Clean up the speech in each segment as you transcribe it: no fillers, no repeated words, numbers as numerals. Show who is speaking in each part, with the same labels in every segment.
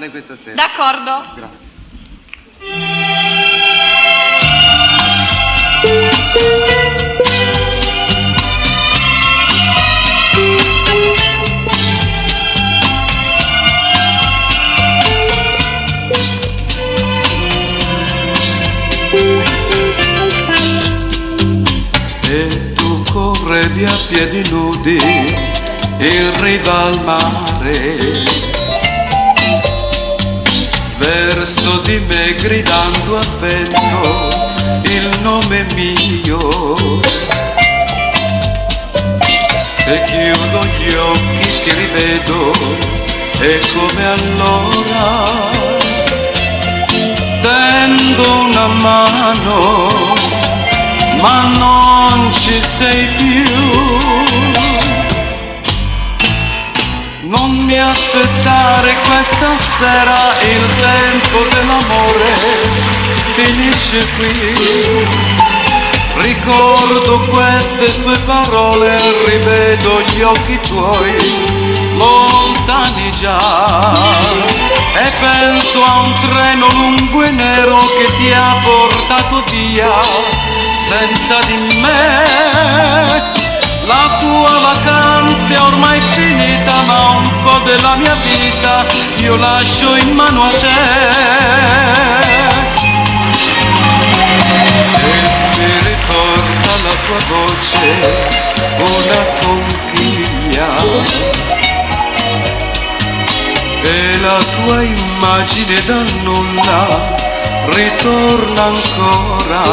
Speaker 1: questa sera.
Speaker 2: D'accordo.
Speaker 1: Grazie.
Speaker 3: E tu correvi a piedi nudi in riva al mare, verso di me gridando al vento il nome mio. Se chiudo gli occhi ti rivedo e come allora tendo una mano, ma non ci sei più. Non mi aspettare questa sera, il tempo dell'amore finisce qui. Ricordo queste tue parole, rivedo gli occhi tuoi lontani già, e penso a un treno lungo e nero che ti ha portato via senza di me. La tua vacanza è ormai finita, ma un po' della mia vita io lascio in mano a te. E mi ricorda la tua voce, una conchiglia, e la tua immagine dal nulla ritorna ancora.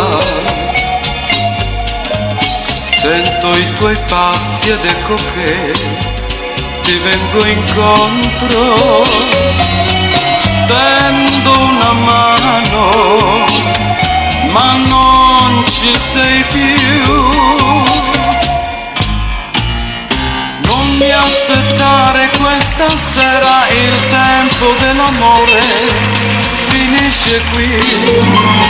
Speaker 3: Sento i tuoi passi ed ecco che ti vengo incontro, tendo una mano, ma non ci sei più. Non mi aspettare questa sera, il tempo dell'amore finisce qui.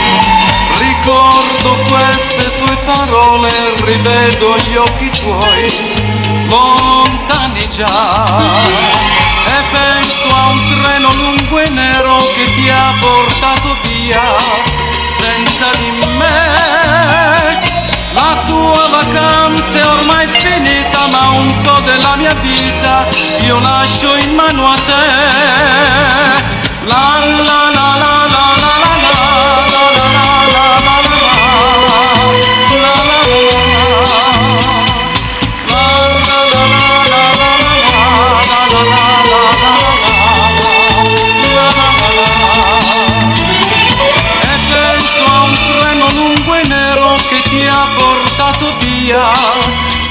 Speaker 3: Ricordo queste tue parole, rivedo gli occhi tuoi lontani già, e penso a un treno lungo e nero che ti ha portato via senza di me. La tua vacanza è ormai finita, ma un po' della mia vita io lascio in mano a te. La la la la la la la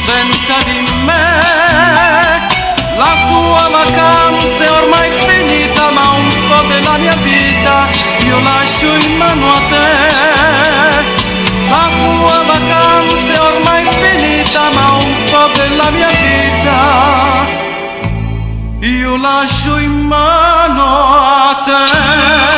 Speaker 3: senza di me. La tua vacanza è ormai finita, ma un po' della mia vita io lascio in mano a te. La tua vacanza è ormai finita, ma un po' della mia vita io lascio in mano a te.